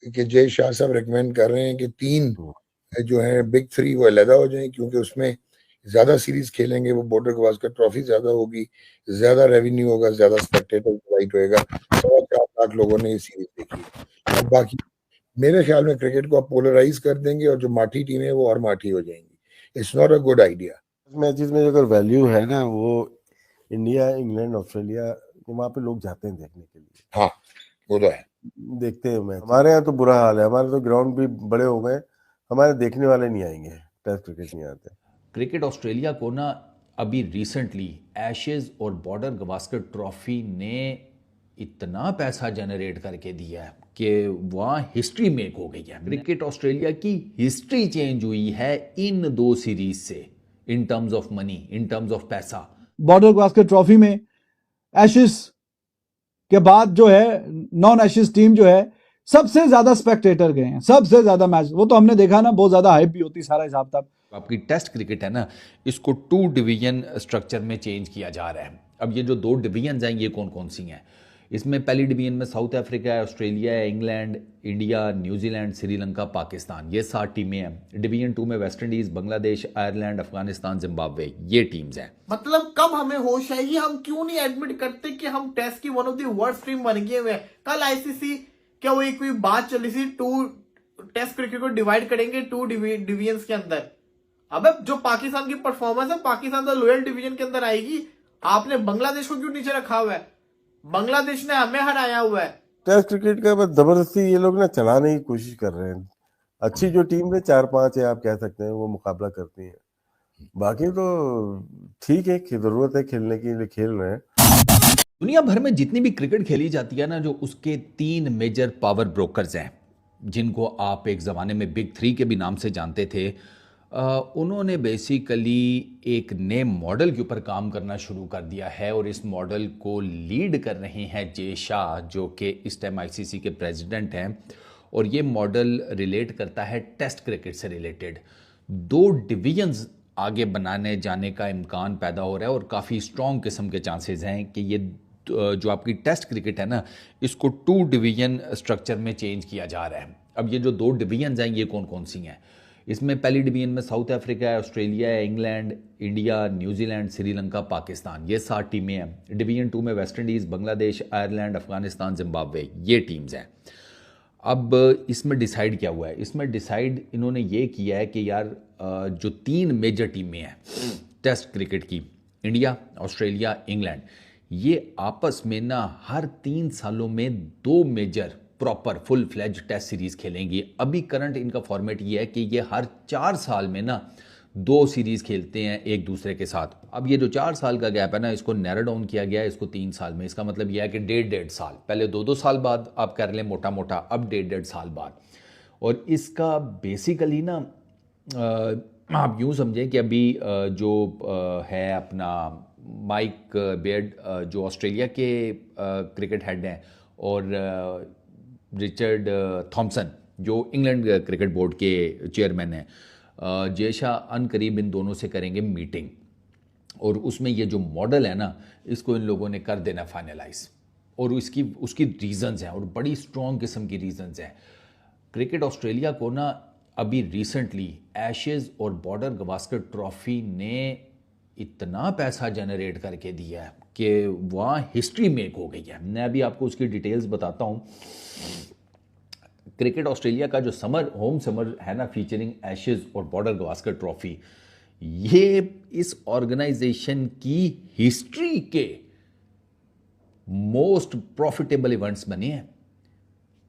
कि जय शाह साहब रिकमेंड कर रहे हैं कि 3 हुँ। जो है बिग 3 वो अलहदा हो जाएँ, क्योंकि उसमें ज़्यादा सीरीज़ खेलेंगे, वो बॉर्डर गवास्कर ट्रॉफी ज़्यादा होगी, ज़्यादा रेवेन्यू होगा, ज़्यादा स्पेक्टेटर डिवाइड होएगा। 4.5 लाख लोगों ने ये सीरीज़ देखी है। अब बाकी मेरे ख्याल में क्रिकेट को आप पोलराइज़ कर देंगे और जो माठी टीमें हैं, वो और माठी हो जाएँगी। It's not a good idea. Matches में अगर वैल्यू है ना, वो इंडिया, इंग्लैंड, ऑस्ट्रेलिया, वहाँ पे लोग जाते हैं देखने के लिए। हाँ, वो तो है। देखते हैं मैच। हमारे यहाँ तो बुरा हाल है, हमारे तो ग्राउंड भी बड़े हो गए, हमारे देखने वाले नहीं आएंगे, टेस्ट क्रिकेट नहीं आते। क्रिकेट ऑस्ट्रेलिया को ना अभी रिसेंटली एशेज और बॉर्डर गवास्कर ट्रॉफी ने इतना पैसा जनरेट करके दिया है कि वहाँ हिस्ट्री मेक हो गई है। क्रिकेट ऑस्ट्रेलिया की हिस्ट्री चेंज हुई है इन 2 सीरीज से, in terms of money, in terms of पैसा। बॉर्डर गवास्कर ट्रॉफी में एशेज के बाद जो है नॉन एशेज टीम जो है सबसे ज्यादा स्पेक्टेटर गए हैं, सबसे ज्यादा मैच। वो तो हमने देखा ना, बहुत ज्यादा हाइप भी होती, सारा हिसाब किताब। आपकी टेस्ट क्रिकेट है ना, इसको 2 डिवीजन स्ट्रक्चर में चेंज किया जा रहा है। अब ये जो 2 डिवीजन हैं, ये कौन कौन सी हैं? इसमें पहली डिवीजन में साउथ अफ्रीका है, ऑस्ट्रेलिया है, England, India, New Zealand, Sri Lanka, Pakistan, ये 7 टीमें हैं। डिवीजन 2 में West Indies, Bangladesh, Ireland, Afghanistan, Zimbabwe, ये टीम्स हैं। मतलब कब हमें होश आएगी? हम क्यों नहीं एडमिट करते कि हम टेस्ट की one of the worst team बन गए हुए हैं? कल आईसीसी क्या वो एक कोई बात चली थी, 2 टेस्ट क्रिकेट को डिवाइड करेंगे 2 डिवीजन के अंदर। अबे जो पाकिस्तान की परफॉर्मेंस है, पाकिस्तान तो लोअर डिवीजन के अंदर आएगी। आपने बांग्लादेश को क्यों नीचे रखा हुआ है? बांग्लादेश ने हमें हराया हुआ है। टेस्ट क्रिकेट का बस जबरदस्ती ये लोग ना चलाने की कोशिश कर रहे हैं। अच्छी जो टीम है 4-5 है, आप कह सकते हैं, वो मुकाबला करती है। बाकी तो ठीक है, जरूरत है खेलने की, लिए खेल रहे हैं। दुनिया भर में जितनी भी क्रिकेट खेली जाती है ना, जो उसके 3 मेजर पावर ब्रोकर्स हैं, जिनको आप एक ज़माने में बिग 3 के भी नाम से जानते थे, उन्होंने बेसिकली एक नए मॉडल के ऊपर काम करना शुरू कर दिया है। और इस मॉडल को लीड कर रहे हैं जय शाह, जो कि इस टाइम आईसीसी के प्रेसिडेंट हैं। और ये मॉडल रिलेट करता है टेस्ट क्रिकेट से रिलेटेड 2 डिवीजन्स आगे बनाने जाने का इम्कान पैदा हो रहा है। और काफ़ी स्ट्रॉन्ग किस्म के चांसेस हैं कि ये जो आपकी टेस्ट क्रिकेट है ना, इसको 2 डिवीजन स्ट्रक्चर में चेंज किया जा रहा है। अब ये जो 2 डिवीजन्स हैं, ये कौन कौन सी हैं? इसमें पहली डिवीजन में साउथ अफ्रीका है, ऑस्ट्रेलिया है, England, India, New Zealand, Sri Lanka, Pakistan, ये 7 टीमें हैं। डिवीजन 2 में West Indies, Bangladesh, Ireland, Afghanistan, Zimbabwe, ये टीम्स हैं। अब इसमें डिसाइड क्या हुआ है? इसमें डिसाइड इन्होंने ये किया है कि यार जो 3 मेजर टीमें हैं टेस्ट क्रिकेट की, इंडिया, ऑस्ट्रेलिया, इंग्लैंड, ये आपस में ना हर 3 सालों में 2 major proper full fledge test series खेलेंगी। अभी करंट इनका फॉर्मेट ये है कि ये हर 4 साल में ना 2 सीरीज खेलते हैं एक दूसरे के साथ। अब ये जो 4 साल का गैप है ना, इसको नैरो डाउन किया गया है, इसको 3 साल में। इसका मतलब यह है कि 1.5 साल, पहले 2-2 साल बाद आप कर लें मोटा मोटा, अब 1.5 साल बाद। और इसका बेसिकली ना आप यूँ समझें कि अभी जो है अपना माइक बेयर्ड, जो ऑस्ट्रेलिया के क्रिकेट हेड हैं, और रिचर्ड थॉमसन जो इंग्लैंड क्रिकेट बोर्ड के चेयरमैन हैं, जय शाह अनकरीब इन दोनों से करेंगे मीटिंग। और उसमें ये जो मॉडल है ना, इसको इन लोगों ने कर देना फाइनलाइज। और उसकी रीजंस हैं, और बड़ी स्ट्रॉन्ग किस्म की रीजंस हैं। क्रिकेट ऑस्ट्रेलिया को ना अभी रिसेंटली एशेज और बॉर्डर गवास्कर ट्रॉफी ने इतना पैसा जनरेट करके दिया है कि वहाँ हिस्ट्री मेक हो गई है। मैं अभी आपको उसकी डिटेल्स बताता हूँ। क्रिकेट ऑस्ट्रेलिया का जो होम समर है ना, फीचरिंग एशेज और बॉर्डर गवास्कर ट्रॉफी, ये इस ऑर्गेनाइजेशन की हिस्ट्री के मोस्ट प्रॉफिटेबल इवेंट्स बने हैं।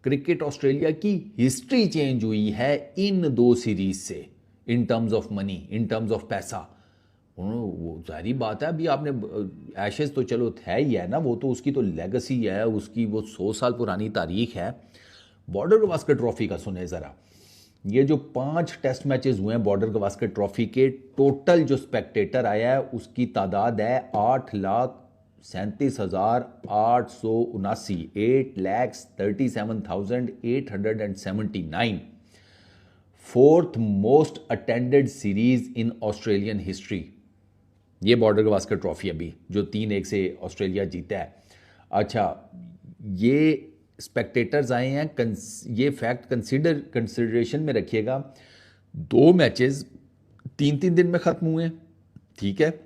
क्रिकेट ऑस्ट्रेलिया की हिस्ट्री चेंज हुई है इन 2 सीरीज से, in terms of money, in terms of पैसा। वो सारी बात है। अभी आपने एशेज तो चलो है ही है ना, वो तो उसकी तो लेगेसी है, उसकी वो 100 साल पुरानी तारीख है। बॉर्डर गवास्कर ट्रॉफी का सुने ज़रा, ये जो 5 टेस्ट मैचेस हुए हैं बॉर्डर गवास्कर ट्रॉफी के, टोटल जो स्पेक्टेटर आया है उसकी तादाद है 8,37,879, 8,37,879, 4th most attended series in Australian history. ये बॉर्डर गवास्कर ट्रॉफी अभी जो 3-1 से ऑस्ट्रेलिया जीता है। अच्छा, ये स्पेक्टेटर्स आए हैं, ये फैक्ट कंसिडरेशन में रखिएगा, 2 मैचेस 3-3 दिन में ख़त्म हुए हैं, ठीक है,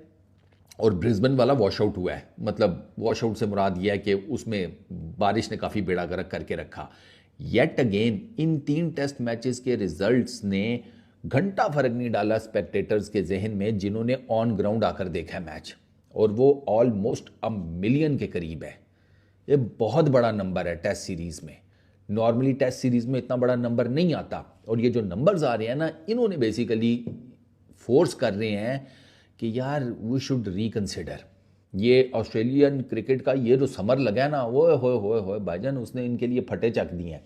और ब्रिस्बेन वाला वॉश आउट हुआ है। मतलब वॉश आउट से मुराद यह है कि उसमें बारिश ने काफ़ी बेड़ा गर्क करके रखा। Yet again in 3 test matches के रिजल्ट्स ने घंटा फर्क नहीं डाला स्पेक्टेटर्स के जहन में, जिन्होंने ऑन ग्राउंड आकर देखा है मैच, और वो ऑलमोस्ट 1 मिलियन के करीब है। ये बहुत बड़ा नंबर है टेस्ट सीरीज़ में। नॉर्मली टेस्ट सीरीज़ में इतना बड़ा नंबर नहीं आता, और ये जो नंबर्स आ रहे हैं ना, इन्होंने बेसिकली फोर्स कर रहे हैं कि यार वी शुड रिकंसिडर। ये ऑस्ट्रेलियन क्रिकेट का ये जो समर लगा है ना, वो हो भाईजान, उसने इनके लिए फटे चक दिए हैं।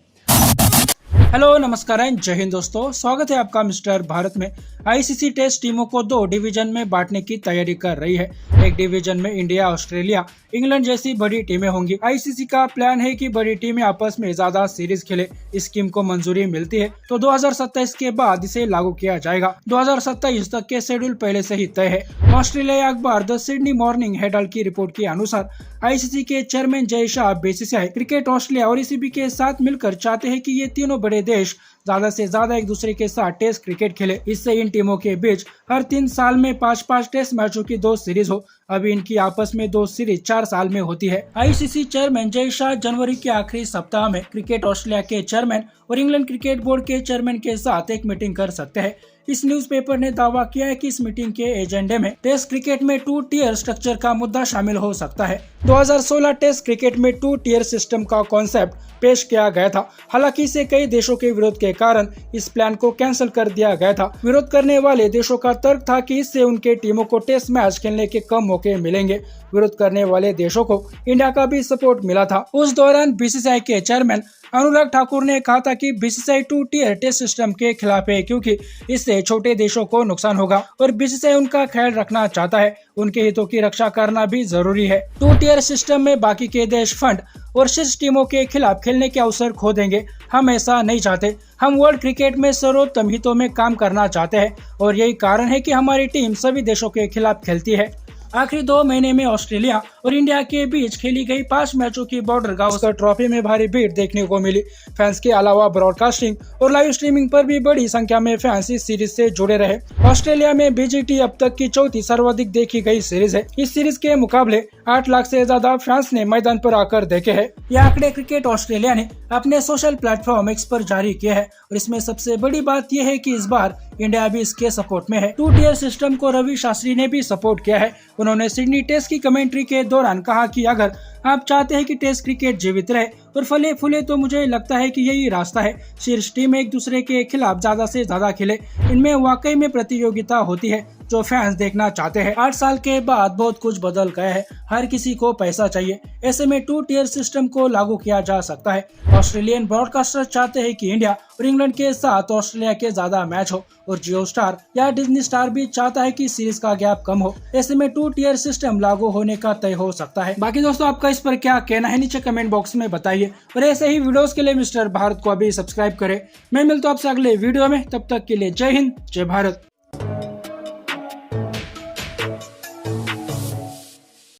हेलो नमस्कार एंड जय हिंद दोस्तों, स्वागत है आपका मिस्टर भारत में। आईसीसी टेस्ट टीमों को 2 डिवीजन में बांटने की तैयारी कर रही है। एक डिवीजन में इंडिया, ऑस्ट्रेलिया, इंग्लैंड जैसी बड़ी टीमें होंगी। आईसीसी का प्लान है कि बड़ी टीमें आपस में ज्यादा सीरीज खेले। इस स्कीम को मंजूरी मिलती है तो 2027 के बाद इसे लागू किया जाएगा। 2027 तक के शेड्यूल पहले से ही तय है। ऑस्ट्रेलिया अखबार द सिडनी मॉर्निंग हेराल्ड की रिपोर्ट के अनुसार आईसीसी के chairman Jay Shah BCCI, cricket Australia और ईसीबी के साथ मिलकर चाहते हैं कि ये तीनों बड़े देश ज्यादा से ज्यादा एक दूसरे के साथ टेस्ट क्रिकेट खेले। इससे इन टीमों के बीच हर 3 साल में 5-5 टेस्ट मैचों की 2 सीरीज हो। अभी इनकी आपस में 2 सीरीज 4 साल में होती है। आईसीसी चेयरमैन जय शाह जनवरी के आखिरी सप्ताह में क्रिकेट ऑस्ट्रेलिया के चेयरमैन और इंग्लैंड क्रिकेट बोर्ड के चेयरमैन के साथ एक मीटिंग कर सकते हैं। इस न्यूज़पेपर ने दावा किया है कि इस मीटिंग के एजेंडे में टेस्ट क्रिकेट में 2 टियर स्ट्रक्चर का मुद्दा शामिल हो सकता है। 2016 टेस्ट क्रिकेट में 2 टियर सिस्टम का कॉन्सेप्ट पेश किया गया था। हालांकि इसे कई देशों के विरोध के कारण इस प्लान को कैंसिल कर दिया गया था। विरोध करने वाले देशों का तर्क था कि इससे उनके टीमों को टेस्ट मैच खेलने के कम मौके मिलेंगे। विरोध करने वाले देशों को इंडिया का भी सपोर्ट मिला था। उस दौरान बीसीसीआई के चेयरमैन अनुराग ठाकुर ने कहा था कि बीसीसीआई 2 टियर टेस्ट सिस्टम के खिलाफ है, क्योंकि इससे छोटे देशों को नुकसान होगा और बीसीसीआई उनका ख्याल रखना चाहता है। उनके हितों की रक्षा करना भी जरूरी है। 2 टियर सिस्टम में बाकी के देश फंड और शीर्ष टीमों के खिलाफ खेलने के अवसर खो देंगे। हम ऐसा नहीं चाहते। हम वर्ल्ड क्रिकेट में सर्वोत्तम हितों में काम करना चाहते हैं और यही कारण है कि हमारी टीम सभी देशों के खिलाफ खेलती है। आखिरी 2 महीने में ऑस्ट्रेलिया और इंडिया के बीच खेली गई 5 मैचों की बॉर्डर गावस्कर ट्रॉफी में भारी भीड़ देखने को मिली। फैंस के अलावा ब्रॉडकास्टिंग और लाइव स्ट्रीमिंग पर भी बड़ी संख्या में फैंस इस सीरीज से जुड़े रहे। ऑस्ट्रेलिया में बीजीटी अब तक की 4थी सर्वाधिक देखी गई सीरीज है। इस सीरीज के मुकाबले 8 लाख से ज्यादा फैंस ने मैदान पर आकर देखे हैं। ये आंकड़े क्रिकेट ऑस्ट्रेलिया ने अपने सोशल प्लेटफॉर्म एक्स पर जारी किए हैं और इसमें सबसे बड़ी बात यह है कि इस बार इंडिया भी इसके सपोर्ट में है। 2 टियर सिस्टम को रवि शास्त्री ने भी सपोर्ट किया है। उन्होंने सिडनी टेस्ट की कमेंट्री के दौरान कहा कि अगर आप चाहते हैं कि टेस्ट क्रिकेट जीवित रहे और फले फूले तो मुझे लगता है कि यही रास्ता है। शीर्ष टीम एक दूसरे के खिलाफ ज्यादा से ज्यादा खेले। इनमें वाकई में प्रतियोगिता होती है जो फैंस देखना चाहते हैं। 8 साल के बाद बहुत कुछ बदल गया है। हर किसी को पैसा चाहिए। ऐसे में 2 टियर सिस्टम को लागू किया जा सकता है। ऑस्ट्रेलियन ब्रॉडकास्टर चाहते हैं कि इंडिया और इंग्लैंड के साथ ऑस्ट्रेलिया के ज्यादा मैच हो और जियो स्टार या डिज्नी स्टार भी चाहता है कि सीरीज का गैप कम हो। ऐसे में 2 टियर सिस्टम लागू होने का तय हो सकता है। बाकी दोस्तों, आपका इस पर क्या कहना है नीचे कमेंट बॉक्स में बताइए और ऐसे ही वीडियोस के लिए मिस्टर भारत को अभी सब्सक्राइब करें। मैं मिलता हूं आपसे अगले वीडियो में। तब तक के लिए जय हिंद, जय भारत।